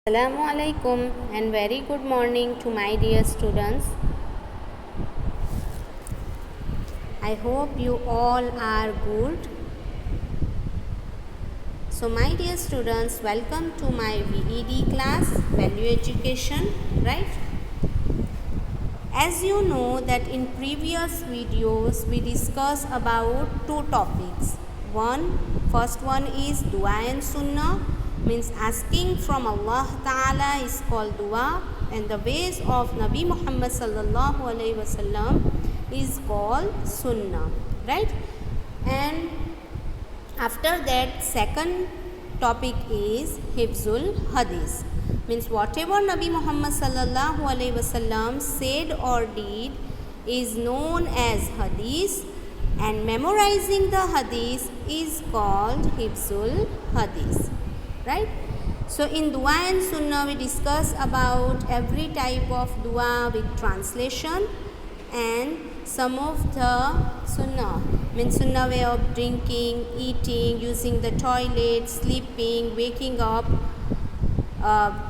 Assalamu alaikum and very good morning to my dear students. I hope you all are good. So my dear students, welcome to my VED class, Value Education, right? As you know that in previous videos we discussed about two topics. First one is Dua and Sunnah, means asking from Allah Ta'ala is called dua, and the ways of Nabi Muhammad sallallahu alaihi wasallam is called sunnah, right? And after that, second topic is Hifzul Hadith, means whatever Nabi Muhammad sallallahu alaihi wasallam said or did is known as Hadith, and memorizing the Hadith is called Hifzul Hadith. Right? So in Dua and Sunnah we discuss about every type of dua with translation, and some of the Sunnah, means Sunnah way of drinking, eating, using the toilet, sleeping, waking up,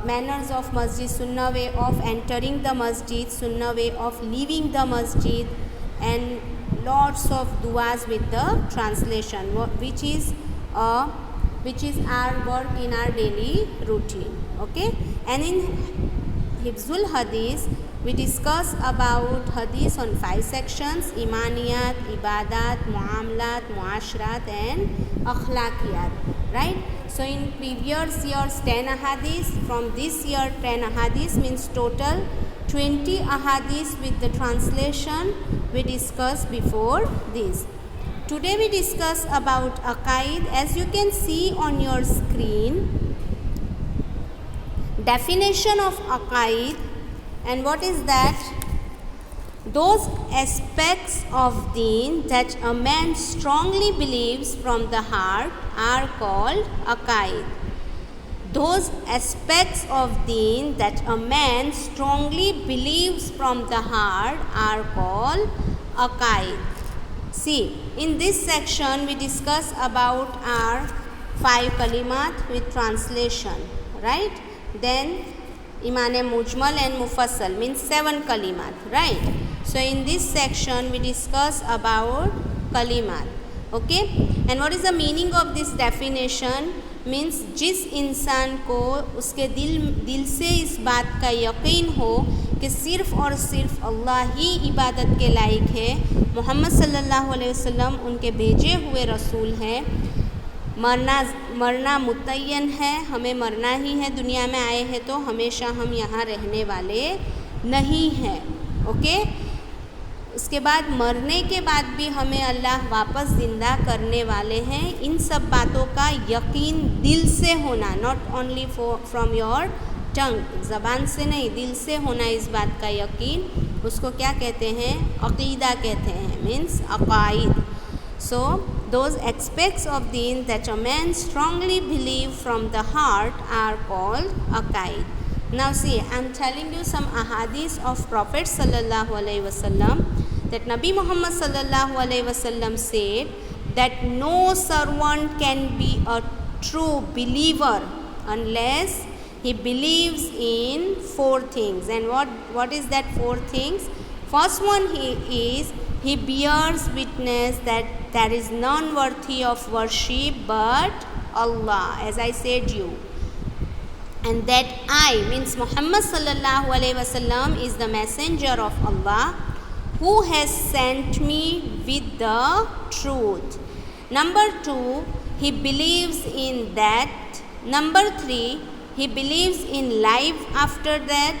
manners of masjid, Sunnah way of entering the masjid, Sunnah way of leaving the masjid, and lots of duas with the translation, which is our work in our daily routine. Okay, and in Hifzul Hadith we discuss about Hadith on 5 sections: Imaniyat, Ibadat, Muamalat, Muashrat and Akhlaqiyat, right? So in previous years 10 ahadith, from this year 10 ahadith, means total 20 ahadith with the translation we discussed before this. Today we discuss about Aqaid. As you can see on your screen, definition of Aqaid, and what is that? Those aspects of deen that a man strongly believes from the heart are called Aqaid. Those aspects of deen that a man strongly believes from the heart are called Aqaid. See, in this section we discuss about our 5 kalimat with translation, right? Then Imane Mujmal and Mufassal, means 7 kalimat, right? So in this section we discuss about kalimat. Okay, and what is the meaning of this definition? Means जिस इंसान को उसके दिल से इस बात का यकीन हो कि सिर्फ़ और सिर्फ अल्लाह ही इबादत के लायक है, मोहम्मद सल्लल्लाहु अलैहि वसल्लम उनके भेजे हुए रसूल हैं, मरना मुतय्यन है, हमें मरना ही है, दुनिया में आए हैं तो हमेशा हम यहाँ रहने वाले नहीं हैं. ओके, उसके बाद मरने के बाद भी हमें अल्लाह वापस ज़िंदा करने वाले हैं. इन सब बातों का यकीन दिल से होना, not only from your tongue, ज़बान से नहीं, दिल से होना इस बात का यकीन, उसको क्या कहते हैं? अक़ीदा कहते हैं, मीन्स अक़ाइद. सो दोज एस्पेक्ट्स ऑफ दीन that a man strongly believe from the heart are called अक़ाइद. Now see, I am telling you some ahadith of Prophet sallallahu alaihi wasallam, that Nabi Muhammad sallallahu alaihi wasallam said that no servant can be a true believer unless he believes in 4 things. And what is that 4 things? First one he bears witness that there is none worthy of worship but Allah, as I said you, and that I, means Muhammad sallallahu alaihi wasallam, is the messenger of Allah who has sent me with the truth. Number 2, he believes in that. Number 3, he believes in life after that.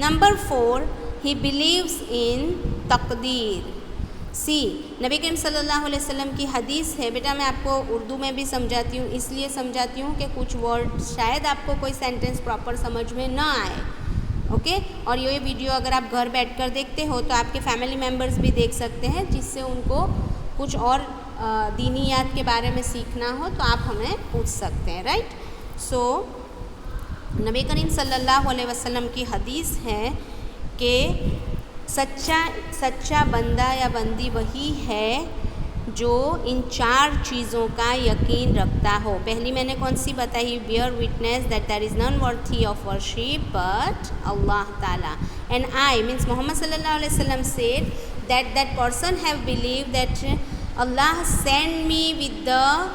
Number 4, he believes in taqdeer. सी नबी करीम सल्लल्लाहु अलैहि वसल्लम की हदीस है. बेटा मैं आपको उर्दू में भी समझाती हूँ, इसलिए समझाती हूँ कि कुछ वर्ड शायद आपको कोई सेंटेंस प्रॉपर समझ में ना आए. ओके, और ये वीडियो अगर आप घर बैठकर देखते हो तो आपके फैमिली मेम्बर्स भी देख सकते हैं, जिससे उनको कुछ और दीनियात के बारे में सीखना हो तो आप हमें पूछ सकते हैं, राइट? सो नबी करीम सल्लल्लाहु अलैहि वसल्लम की हदीस है कि सच्चा बंदा या बंदी वही है जो इन 4 चीज़ों का यकीन रखता हो। पहली मैंने कौन सी बताई? Bear witness that there is none worthy of worship but Allah Ta'ala. And I means Muhammad सल्लल्लाहु अलैहि वसल्लम said that person have believed that Allah sent me with the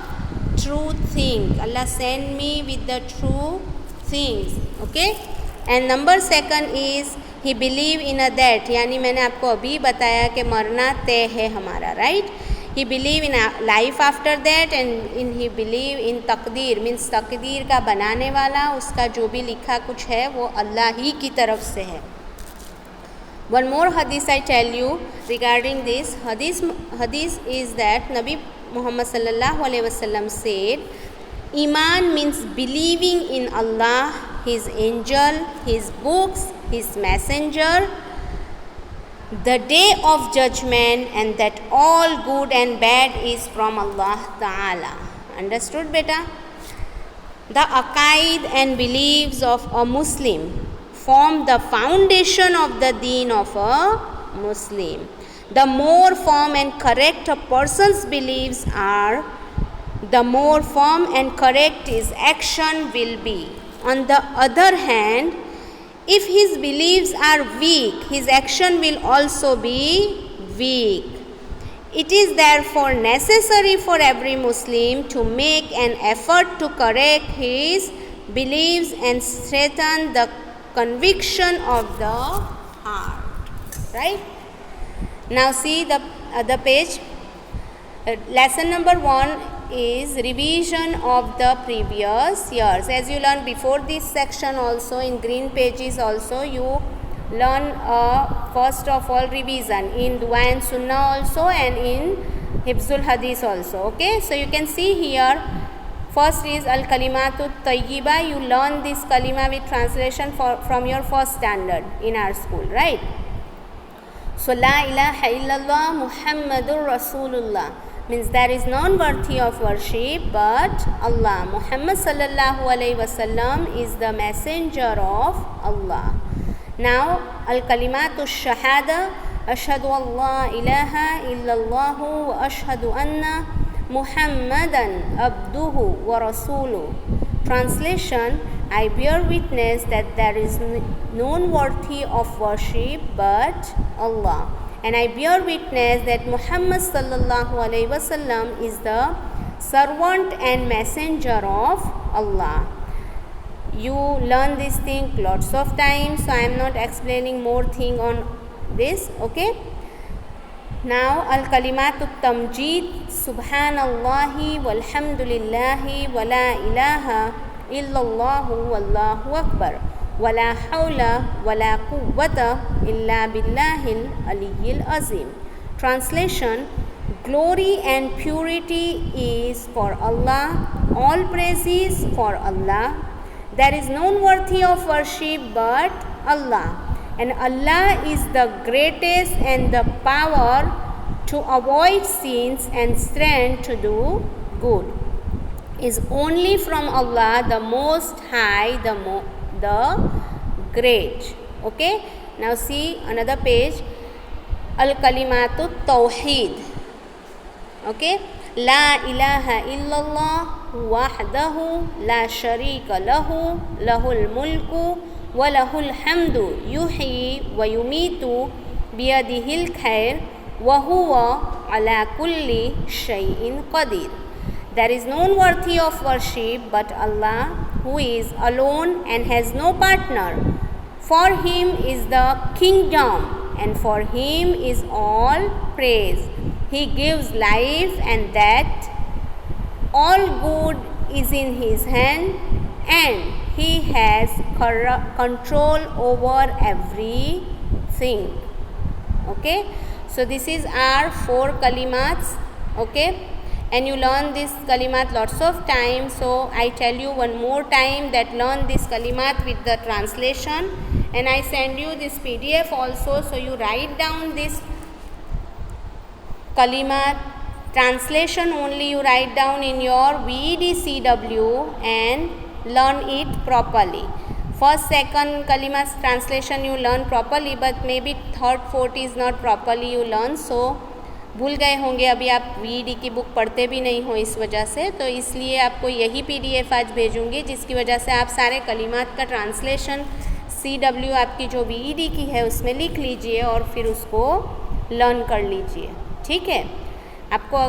true thing. Allah sent me with the true things. Okay. And number 2 is he believe in a that, यानी मैंने आपको अभी बताया कि मरना तय है हमारा, right? He believe in a life after that and he believe in तकदीर मीन्स तकदीर का बनाने वाला, उसका जो भी लिखा कुछ है वो अल्लाह ही की तरफ से है। One more hadith I tell you regarding this. Hadith is that Nabi Muhammad sallallahu alaihi wasallam said, Iman means believing in Allah, His angel, His books, His messenger, the day of judgment, and that all good and bad is from Allah Ta'ala. Understood, beta? The aqaid and beliefs of a Muslim form the foundation of the deen of a Muslim. The more firm and correct a person's beliefs are, the more firm and correct his action will be. On the other hand, if his beliefs are weak, his action will also be weak. It is therefore necessary for every Muslim to make an effort to correct his beliefs and strengthen the conviction of the heart. Right? Now see the other page. Lesson number 1 is revision of the previous years. As you learned before this section also, in green pages also you learn first of all revision in Dua and Sunnah also and in Hifzul Hadith also. Okay, so you can see here, first is Al-Kalimatut Tayyiba. You learn this kalima with translation from your first standard in our school, right? So La ilaha illallah Muhammadur Rasulullah means there is none worthy of worship but Allah. Muhammad sallallahu alaihi wasallam is the messenger of Allah. Now Al-Kalimatu Shahada, Ashhadu an la ilaha illallah wa ashhadu anna Muhammadan abduhu wa rasuluh. Translation: I bear witness that there is none worthy of worship but Allah, and I bear witness that Muhammad sallallahu alaihi wasallam is the servant and messenger of Allah. You learn this thing lots of times, so I am not explaining more thing on this. Okay. Now Al-Kalimatut Tamjid, Subhanallahi walhamdulillahi wa la ilaha illallahu wallahu akbar wa la hawla wa la quwwata illa billahil aliyyil azim. Translation: Glory and purity is for Allah, all praise is for Allah. There is none worthy of worship but Allah, and Allah is the greatest, and the power to avoid sins and strength to do good is only from Allah, the Most High, the Great. Okay, now see another page. Al-Kalimatut Tawheed. Okay, La ilaha illallah wahdahu la sharika lahu lahul mulku wa lahul hamdu yuhyi wa yumitu biyadihil khair wa huwa ala kulli shay'in qadir. There is none worthy of worship but Allah, who is alone and has no partner. For Him is the kingdom, and for Him is all praise. He gives life, and that all good is in His hand, and He has control over everything. Okay, so this is our 4 kalimats. Okay, and you learn this kalimat lots of times, so I tell you one more time that learn this kalimat with the translation, and I send you this PDF also, so you write down this kalimat translation only, you write down in your VEDCW and learn it properly. First, second kalimat's translation you learn properly, but maybe third, fourth is not properly you learn, so भूल गए होंगे, अभी आप वीईडी की book पढ़ते भी नहीं हो इस वजह से, तो इसलिए आपको यही पीडीएफ आज भेजूँगी, जिसकी वजह से आप सारे कलिमात का ट्रांसलेशन CW आपकी जो वीईडी की है उसमें लिख लीजिए और फिर उसको लर्न कर लीजिए, ठीक है। आपको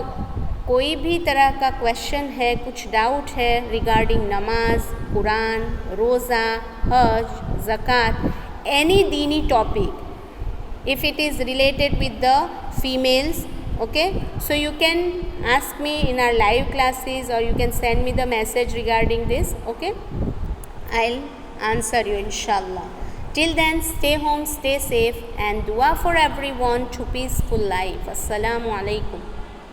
कोई भी तरह का क्वेश्चन है, कुछ डाउट है रिगार्डिंग नमाज, कुरान, रोज़ा, हज, ज़कात, एनी दीनी topic, if it is related with the females, okay, so you can ask me in our live classes or you can send me the message regarding this, okay, I'll answer you inshallah. Till then, stay home, stay safe, and dua for everyone to peaceful life. Assalamu alaikum.